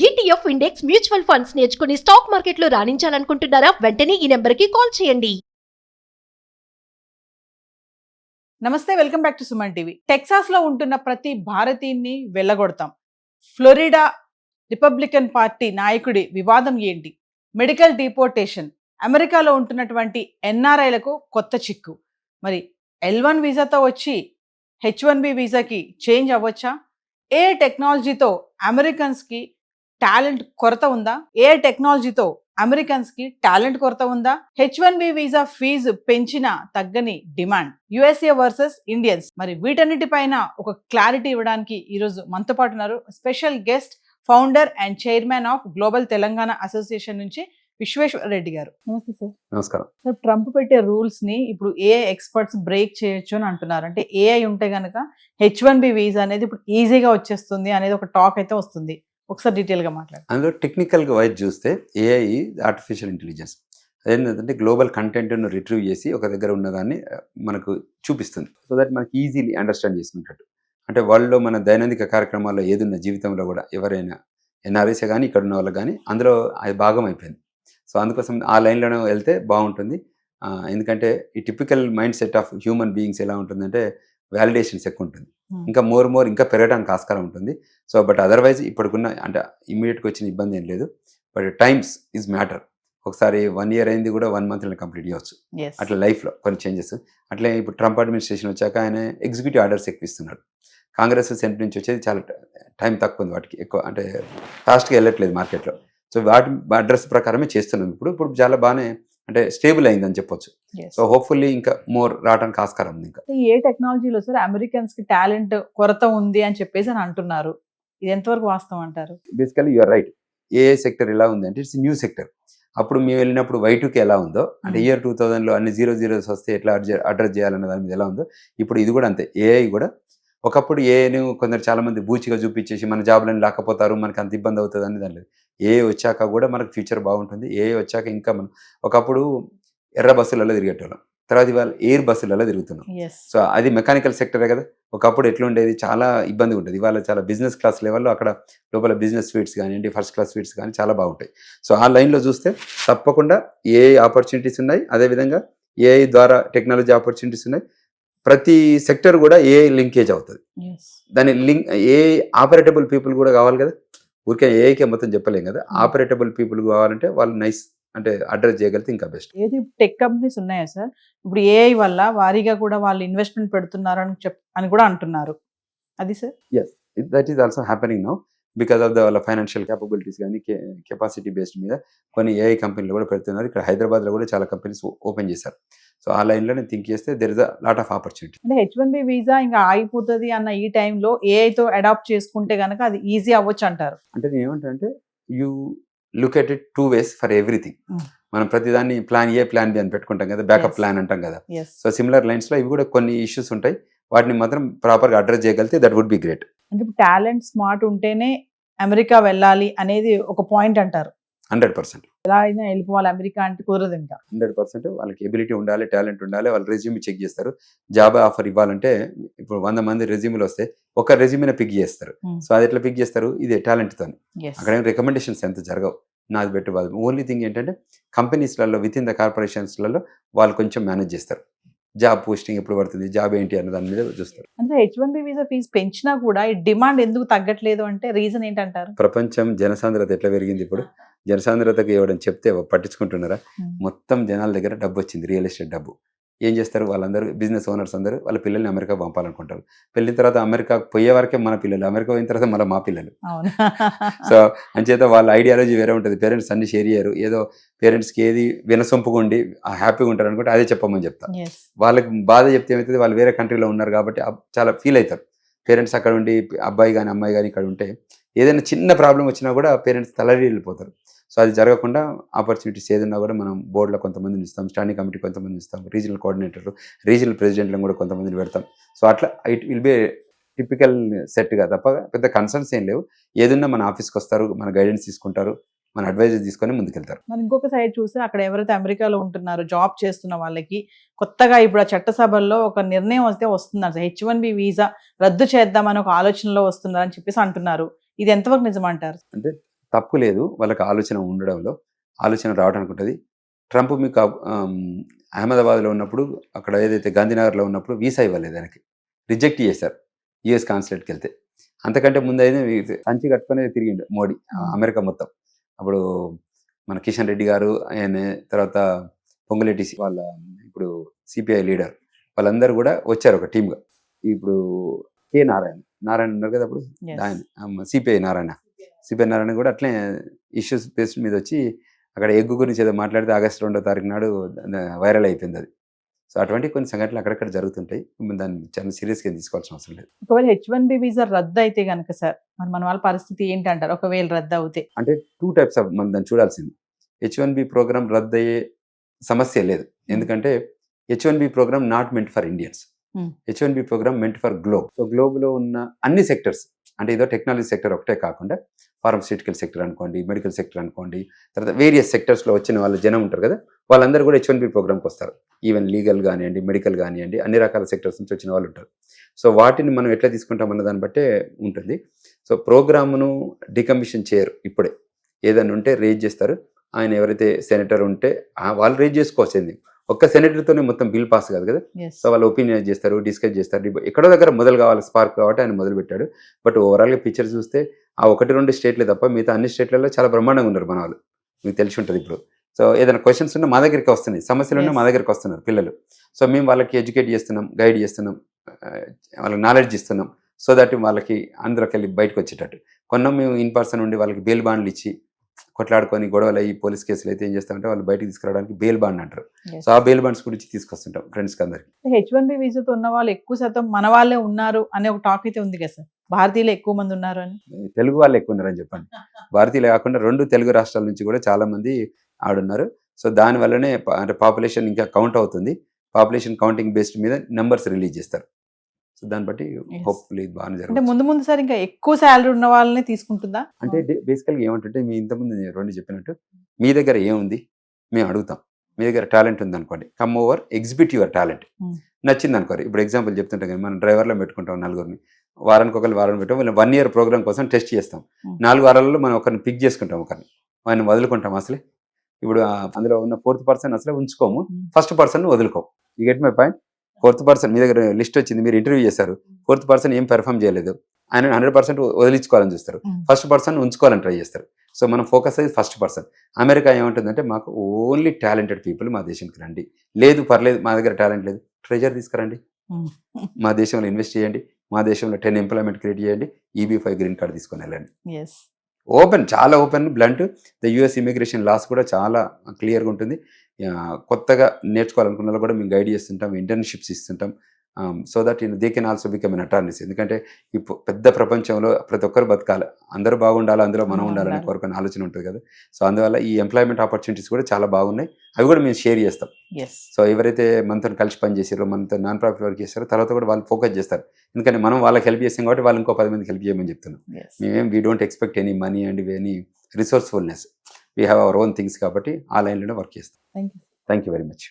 ETF index mutual funds నేర్చుకుని stock మార్కెట్లో రాణించాలనుకుంటున్నారా? వెంటనే ఈ నెంబర్కి కాల్ చేయండి. నమస్తే, welcome back to Suman TV. Texas లో ఉంటున్న ప్రతి భారతీయుని వెళ్ళగొడతాం. ఫ్లోరిడా రిపబ్లికన్ పార్టీ నాయకుడి వివాదం ఏంటి? మెడికల్ డిపోర్టేషన్, అమెరికాలో ఉంటున్నటువంటి ఎన్ఆర్ఐలకు కొత్త చిక్కు. మరి L1 వీసాతో వచ్చి H1B వీసాకి చేంజ్ అవ్వచ్చా? ఏ టెక్నాలజీతో అమెరికన్స్కి టాలెంట్ కొరత ఉందా? ఏ టెక్నాలజీతో అమెరికన్స్ కి టాలెంట్ కొరత ఉందా? H1B వీసా ఫీజు పెంచిన తగ్గని డిమాండ్, USA వర్సెస్ ఇండియన్స్. మరి వీటన్నిటిపైన ఒక క్లారిటీ ఇవ్వడానికి ఈరోజు మనతో పాటు ఉన్నారు special guest, founder and chairman of global Telangana association నుంచి విశ్వేశ్వర రెడ్డి గారు. నమస్తే సార్. నమస్కారం సార్, ట్రంప్ పెట్టే రూల్స్ ని ఇప్పుడు AI ఎక్స్పర్ట్స్ బ్రేక్ చేయొచ్చు అని అంటున్నారు. అంటే AI ఉంటే గనక H1B వీసా అనేది ఇప్పుడు ఈజీగా వచ్చేస్తుంది అనేది ఒక టాక్ అయితే వస్తుంది. ఒకసారి డీటెయిల్ గా మాట్లాడు. అందులో టెక్నికల్గా వైజ్ చూస్తే AI ఆర్టిఫిషియల్ ఇంటెలిజెన్స్. అదేంటంటే గ్లోబల్ కంటెంట్ను రిట్రీవ్ చేసి ఒక దగ్గర ఉన్నదాన్ని మనకు చూపిస్తుంది. సో దట్ మనకి ఈజీలీ అండర్స్టాండ్ చేసుకుంటాడు. అంటే వరల్డ్లో మన దైనందిక కార్యక్రమాల్లో ఏదున్న జీవితంలో కూడా ఎవరైనా NRIs కానీ ఇక్కడ ఉన్న వాళ్ళకి కానీ అందులో అది భాగం అయిపోయింది. సో అందుకోసం ఆ లైన్లోనే వెళ్తే బాగుంటుంది. ఎందుకంటే ఈ typical mind set of human beings ఎలా ఉంటుందంటే వ్యాలిడేషన్స్ ఎక్కువ ఉంటుంది. ఇంకా మోర్ ఇంకా పెరగడానికి ఆస్కారం ఉంటుంది. సో బట్ అదర్వైజ్ ఇప్పటికున్న అంటే ఇమీడియట్గా వచ్చిన ఇబ్బంది ఏం లేదు. But times is matter. ఒకసారి 1 year అయింది కూడా 1 month కంప్లీట్ చేయవచ్చు. అట్లా లైఫ్లో కొన్ని చేంజెస్. అట్లే ఇప్పుడు ట్రంప్ అడ్మినిస్ట్రేషన్ వచ్చాక ఆయన ఎగ్జిక్యూటివ్ ఆర్డర్స్ ఎక్కువ ఇస్తున్నాడు. కాంగ్రెస్ సెంటర్ నుంచి వచ్చేది చాలా టైం తక్కువ ఉంది, వాటికి ఎక్కువ అంటే ఫాస్ట్గా వెళ్ళట్లేదు మార్కెట్లో. సో వాటి అడ్రస్ ప్రకారమే చేస్తున్నాం. ఇప్పుడు చాలా బాగానే అంటే స్టేబుల్ అయిందని చెప్పొచ్చు. సో హోప్ఫుల్లీ ఇంకా మోర్ రావడానికి ఆస్కారం ఉంది. ఇంకా ఏ టెక్నాలజీలో సార్ అమెరికన్స్ కి టాలెంట్ కొరత ఉంది అని చెప్పేసి అని అంటున్నారు. ఇది ఎంతవరకు వాస్తవం అంటారు? Basically you're right. AI sector ఎలా ఉంది అంటే ఇట్స్ న్యూ సెక్టర్. అప్పుడు మేము వెళ్ళినప్పుడు Y2K ఎలా ఉందో అంటే ఇయర్ 2000లో అన్ని 00s వస్తే ఎట్లా అడ్రస్ చేయాలన్న దాని మీద ఎలా ఉందో ఇప్పుడు ఇది కూడా అంతే. AI కూడా ఒకప్పుడు ఏఐను కొందరు చాలా మంది బూచిగా చూపించేసి మన జాబ్లను లేకపోతారు, మనకు అంత ఇబ్బంది అవుతుంది అని దాని లేదు. AI వచ్చాక కూడా మనకు ఫ్యూచర్ బాగుంటుంది. AI వచ్చాక ఇంకా మనం ఒకప్పుడు ఎర్ర బస్సులలో తిరిగేటోళ్ళం, తర్వాత ఇవాళ ఎయిర్ బస్సులలో తిరుగుతున్నాం. సో అది మెకానికల్ సెక్టరే కదా. ఒకప్పుడు ఎట్లుండేది, చాలా ఇబ్బంది ఉంటుంది. ఇవాళ చాలా బిజినెస్ క్లాస్ లెవెల్లో అక్కడ లోపల బిజినెస్ స్వీట్స్ కానివ్వండి, ఫస్ట్ క్లాస్ స్వీట్స్ కానీ చాలా బాగుంటాయి. సో ఆ లైన్లో చూస్తే తప్పకుండా AI ఆపర్చునిటీస్ ఉన్నాయి. అదేవిధంగా AI ద్వారా టెక్నాలజీ ఆపర్చునిటీస్ ఉన్నాయి. ప్రతి సెక్టర్ కూడా AI లింకేజ్ అవుతుంది. దాని లింక్ AI ఆపరేటబుల్ పీపుల్ కూడా కావాలి కదా. ఊరికే AIకే మొత్తం చెప్పలేం కదా. ఆపరేటబుల్ పీపుల్ కావాలంటే వాళ్ళు నైస్ అంటే అడ్రస్ చేయగలిగితే ఇంకా బెస్ట్. ఏది టెక్ కంపెనీస్ ఉన్నాయా సార్ ఇప్పుడు AI వల్ల వారీగా కూడా వాళ్ళు ఇన్వెస్ట్మెంట్ పెడుతున్నారు అని కూడా అంటున్నారు. అది sir yes, that is also happening now because of the వాళ్ళ ఫైనాన్షియల్ క్యాపబిలిటీస్ కానీ కెపాసిటీ బేస్డ్ మీద కొన్ని AI కంపెనీలు కూడా పెడుతున్నారు. ఇక్కడ హైదరాబాద్లో కూడా చాలా కంపెనీస్ ఓపెన్ చేశారు. సో ఆ లైన్లో నేను థింక్ చేస్తే there is a lot of opportunity. అంటే H1B వీసా ఇంకా ఆగిపోతుంది అన్న ఈ టైంలో AI తో అడాప్ట్ చేసుకుంటే కనుక అది ఈజీ అవ్వచ్చు అంటారు. అంటే నేను ఏమంటానంటే you look at it 2 ways for everything. మనం ప్రతిదాన్ని ప్లాన్ A ప్లాన్ B అని పెట్టుకుంటాం కదా, బ్యాకప్ ప్లాన్ అంటాం కదా. సో సిమిలర్ లైన్స్లో ఇవి కూడా కొన్ని ఇష్యూస్ ఉంటాయి. వాటిని మాత్రం ప్రాపర్గా అడ్రస్ చేయగలిగితే దట్ వుడ్ బి గ్రేట్. అంటే ఇప్పుడు టాలెంట్ స్మార్ట్ ఉంటేనే అమెరికా వెళ్ళాలి అనేది ఒక పాయింట్ అంటారు. 100% ఎలా అయినా వెళ్ళిపోవాలి అమెరికా అంటే కుదరదు. ఇంకా 100% వాళ్ళకి ఎబిలిటీ ఉండాలి, టాలెంట్ ఉండాలి. వాళ్ళు రెజ్యూమ్ చెక్ చేస్తారు. జాబ్ ఆఫర్ ఇవ్వాలంటే ఇప్పుడు 100 మంది రెజ్యూమ్లు వస్తే ఒక రెజ్యూమ్ని పిక్ చేస్తారు. సో అది ఎట్లా పిక్ చేస్తారు? ఇదే టాలెంట్తో. అక్కడ రికమెండేషన్స్ ఎంత జరగవు, నాది బెటర్ వాళ్ళు. ఓన్లీ థింగ్ ఏంటంటే కంపెనీస్లలో విత్ ఇన్ ద కార్పొరేషన్స్లలో వాళ్ళు కొంచెం మేనేజ్ చేస్తారు. జాబ్ పోస్టింగ్ ఎప్పుడు పడుతుంది, జాబ్ ఏంటి అన్న దాని మీద చూస్తారు. అంటే H1B వీసా ఫీజు పెంచినా కూడా ఈ డిమాండ్ ఎందుకు తగ్గట్లేదు అంటే రీజన్ ఏంటంటారు? ప్రపంచం జనసాంద్రత ఎట్లా పెరిగింది. ఇప్పుడు జనసాంద్రతకు ఇవ్వడం చెప్తే పట్టించుకుంటున్నారా? మొత్తం జనాల దగ్గర డబ్బు వచ్చింది, రియల్ ఎస్టేట్ డబ్బు. ఏం చేస్తారు వాళ్ళందరూ, బిజినెస్ ఓనర్స్ అందరూ వాళ్ళ పిల్లల్ని అమెరికా పంపాలనుకుంటారు. పెళ్ళిన తర్వాత అమెరికా పోయే వరకే మన పిల్లలు, అమెరికా పోయిన తర్వాత మళ్ళీ మా పిల్లలు. సో అంచేత వాళ్ళ ఐడియాలజీ వేరే ఉంటుంది. పేరెంట్స్ అన్ని షేర్ చేయరు. ఏదో పేరెంట్స్కి ఏది వినసొంపుకుండి హ్యాపీగా ఉంటారు అనుకుంటే అదే చెప్పమని చెప్తా. వాళ్ళకి బాధ చెప్తే ఏమవుతుంది, వాళ్ళు వేరే కంట్రీలో ఉన్నారు కాబట్టి చాలా ఫీల్ అవుతారు. పేరెంట్స్ అక్కడ ఉండి అబ్బాయి కానీ అమ్మాయి కానీ ఇక్కడ ఉంటే ఏదైనా చిన్న ప్రాబ్లం వచ్చినా కూడా పేరెంట్స్ తలడి వెళ్ళిపోతారు. సో అది జరగకుండా ఆపర్చునిటీస్ ఏదన్నా కూడా మనం బోర్డులో కొంతమందిని ఇస్తాం, స్టాండింగ్ కమిటీ కొంతమంది ఇస్తాం, రీజనల్ కోఆర్డినేటర్, రీజనల్ ప్రెసిడెంట్లను కూడా కొంతమందిని పెడతాం. సో అట్లా ఇట్ విల్ బి టిపికల్ సెట్గా తప్ప పెద్ద కన్సర్న్స్ ఏం లేవు. ఏదన్నా మన ఆఫీస్కి వస్తారు, మన గైడెన్స్ తీసుకుంటారు, మన అడ్వైజర్ తీసుకొని ముందుకెళ్తారు. మరి ఇంకొక సైడ్ చూస్తే అక్కడ ఎవరైతే అమెరికాలో ఉంటున్నారో జాబ్ చేస్తున్న వాళ్ళకి కొత్తగా ఇప్పుడు ఆ చట్టసభల్లో ఒక నిర్ణయం వస్తే వస్తున్నారు, H1B వీసా రద్దు చేద్దామని ఒక ఆలోచనలో వస్తున్నారని చెప్పేసి అంటున్నారు. ఇది ఎంతవరకు నిజమంటారు? అంటే తప్పు లేదు, వాళ్ళకి ఆలోచన ఉండడంలో, ఆలోచన రావడానికి ఉంటుంది. ట్రంప్ మీకు అహ్మదాబాద్లో ఉన్నప్పుడు, అక్కడ ఏదైతే గాంధీనగర్లో ఉన్నప్పుడు వీసా ఇవ్వలేదు, ఆయనకి రిజెక్ట్ చేశారు యుఎస్ కాన్సులేట్కి వెళ్తే. అంతకంటే ముందు అయితే సంచి కట్టుకునే తిరిగిండు మోడీ అమెరికా మొత్తం. అప్పుడు మన కిషన్ రెడ్డి గారు, ఆయన తర్వాత పొంగులేటి వాళ్ళ ఇప్పుడు సిపిఐ లీడర్, వాళ్ళందరూ కూడా వచ్చారు ఒక టీమ్గా. ఇప్పుడు కే నారాయణ ఉన్నారు కదా అప్పుడు, ఆయన సిపిఐ నారాయణ కూడా అట్లే ఇష్యూస్ బేస్డ్ మీద వచ్చి అక్కడ ఎగ్గు గురించి ఏదో మాట్లాడితే ఆగస్టు 2వ తారీఖు నాడు వైరల్ అయిపోయింది అది. సో అటువంటి కొన్ని సంఘటనలు అక్కడక్కడ జరుగుతుంటాయి, దాన్ని చాలా సీరియస్గా తీసుకోవాల్సిన అవసరం లేదు. ఒకవేళ H1B వీసా రద్దు అయితే కనుక సార్, మరి మన వాళ్ళ పరిస్థితి ఏంటంటారు ఒకవేళ రద్దు అవుతే? అంటే 2 టైప్స్ ఆఫ్ మనం దాన్ని చూడాల్సింది. H1B ప్రోగ్రామ్ రద్దు అయ్యే సమస్య లేదు, ఎందుకంటే H1B program not meant for Indians. H1B program meant for globe. So గ్లోబ్లో ఉన్న అన్ని సెక్టర్స్, అంటే ఏదో టెక్నాలజీ సెక్టర్ ఒకటే కాకుండా ఫార్మస్యూటికల్ సెక్టర్ అనుకోండి, మెడికల్ సెక్టర్ అనుకోండి, తర్వాత వేరియస్ సెక్టర్స్లో వచ్చిన వాళ్ళ జనం ఉంటారు కదా, వాళ్ళందరూ కూడా H1B ప్రోగ్రామ్కి వస్తారు. ఈవెన్ లీగల్ కానివ్వండి, మెడికల్ కానివ్వండి, అన్ని రకాల సెక్టర్స్ నుంచి వచ్చిన వాళ్ళు ఉంటారు. సో వాటిని మనం ఎట్లా తీసుకుంటాం అన్న దాన్ని బట్టే ఉంటుంది. సో ప్రోగ్రామ్ను డికమిషన్ చేయరు, ఇప్పుడే ఏదైనా ఉంటే రేజ్ చేస్తారు. ఆయన ఎవరైతే సెనేటర్ ఉంటే వాళ్ళు రేజ్ చేసుకోవచ్చు. ఒక్క సెనేటర్తోనే మొత్తం బిల్ పాస్ కాదు కదా. సో వాళ్ళు ఒపీనియన్ చేస్తారు, డిస్కస్ చేస్తారు. ఎక్కడో దగ్గర మొదలు కావాలి స్పార్క్, కాబట్టి ఆయన మొదలు పెట్టాడు. బట్ ఓవరాల్గా పిక్చర్ చూస్తే ఆ 1-2 స్టేట్లే తప్ప మిగతా అన్ని స్టేట్లలో చాలా బ్రహ్మాండంగా ఉన్నారు మన వాళ్ళు, మీకు తెలిసి ఉంటుంది. ఇప్పుడు సో ఏదైనా క్వశ్చన్స్ ఉన్నా మా దగ్గరికి వస్తున్నాయి, సమస్యలు ఉన్నా మా దగ్గరికి వస్తున్నారు పిల్లలు. సో మేము వాళ్ళకి ఎడ్యుకేట్ చేస్తున్నాం, గైడ్ చేస్తున్నాం, వాళ్ళకి నాలెడ్జ్ ఇస్తున్నాం. సో దట్ వాళ్ళకి అందరికి వెళ్ళి బయటకు వచ్చేటట్టు కొన్నాం. మేము ఇన్ పర్సన్ ఉండి వాళ్ళకి బెయిల్ బాండ్లు ఇచ్చి కొట్లాడుకొని గొడవలు అయ్యి పోలీస్ కేసులు అయితే ఏం చేస్తామంటే వాళ్ళు బయటకు తీసుకురావడానికి బెయిల్ బాండ్ అంటారు. సో ఆ బెయిల్ బాండ్స్ గురించి తీసుకొస్తుంటాం ఫ్రెండ్స్కి అందరికి. H1B వీసాతో ఉన్న వాళ్ళు ఎక్కువ శాతం మన వాళ్ళే ఉన్నారు అనే ఒక టాక్ అయితే ఉంది కదా సార్, భారతీయులు ఎక్కువ మంది ఉన్నారు అని. తెలుగు వాళ్ళు ఎక్కువ ఉన్నారని చెప్పండి. భారతీయులు కాకుండా 2 తెలుగు రాష్ట్రాల నుంచి కూడా చాలా మంది ఆడున్నారు. సో దానివల్లనే అంటే పాపులేషన్ ఇంకా కౌంట్ అవుతుంది. పాపులేషన్ కౌంటింగ్ బేస్డ్ మీద నెంబర్స్ రిలీజ్ చేస్తారు. సో దాన్ని బట్టి హోప్ఫుల్లీ బాగా అంటే జరుగుతుంది. ముందు సార్ ఇంకా ఎక్కువ శాలరీ ఉన్న వాళ్ళని తీసుకుంటుందా? అంటే బేసికల్గా ఏమంటుంటే, మీ ఇంతకుముందు 2 చెప్పినట్టు మీ దగ్గర ఏముంది మేము అడుగుతాం. మీ దగ్గర టాలెంట్ ఉంది అనుకోండి, come over exhibit your talent. నచ్చింది అనుకోరు, ఇప్పుడు ఎగ్జాంపుల్ చెప్తుంటాం కదా, మనం డ్రైవర్లో పెట్టుకుంటాం 4 వారానికి వారం పెట్టాం, 1 year ప్రోగ్రామ్ కోసం టెస్ట్ చేస్తాం. 4 వారాలలో మనం ఒకరిని పిక్ చేసుకుంటాం, ఒకరిని ఆయన వదులుకుంటాం. అసలే ఇప్పుడు అందులో ఉన్న 4th person అసలే ఉంచుకోము, 1st person వదులుకోము. You get my point. 4th person మీ దగ్గర లిస్ట్ వచ్చింది, మీరు ఇంటర్వ్యూ చేశారు, 4th person ఏం పెర్ఫామ్ చేయలేదు, ఆయన 100% వదిలించుకోవాలని చూస్తారు. 1st person ఉంచుకోవాలని ట్రై చేస్తారు. సో మనం ఫోకస్ అయ్యి 1st person. అమెరికా ఏమంటుందంటే, మాకు ఓన్లీ టాలెంటెడ్ పీపుల్ మా దేశానికి రండి, లేదు పర్లేదు మా దగ్గర టాలెంట్ లేదు, ట్రెజర్ తీసుకురండి, మా దేశంలో ఇన్వెస్ట్ చేయండి, మా దేశంలో 10 ఎంప్లాయ్మెంట్ క్రియేట్ చేయండి, EB-5 గ్రీన్ కార్డ్ తీసుకొని వెళ్ళండి. ఓపెన్, చాలా open, blunt. The US immigration laws కూడా చాలా క్లియర్గా ఉంటుంది. కొత్తగా నేర్చుకోవాలనుకున్న వాళ్ళు కూడా మేము గైడ్ చేస్తుంటాం, ఇంటర్న్షిప్స్ ఇస్తుంటాం. So that they can also become an attorneys. ఎందుకంటే ఈ పెద్ద ప్రపంచంలో ప్రతి ఒక్కరు బతకాలి, అందరూ బాగుండాలి, అందులో మనం ఉండాలని కోరుకునే ఆలోచన ఉంటుంది కదా. సో అందువల్ల ఈ ఎంప్లాయ్మెంట్ ఆపర్చునిటీస్ కూడా చాలా బాగున్నాయి, అవి కూడా మేము షేర్ చేస్తాం. సో ఎవరైతే మనతో కలిసి పనిచేసారో, మనతో నాన్ ప్రాఫిట్ వర్క్ చేస్తారో, తర్వాత కూడా వాళ్ళు ఫోకస్ చేస్తారు. ఎందుకంటే మనం వాళ్ళకి హెల్ప్ చేస్తాం కాబట్టి వాళ్ళు ఇంకో 10 మందికి హెల్ప్ చేయమని చెప్తున్నాం. మేమేం we don't expect any money and any resourcefulness. We have our own things కాబట్టి ఆ లైన్లోనే వర్క్ చేస్తాం. Thank you very much.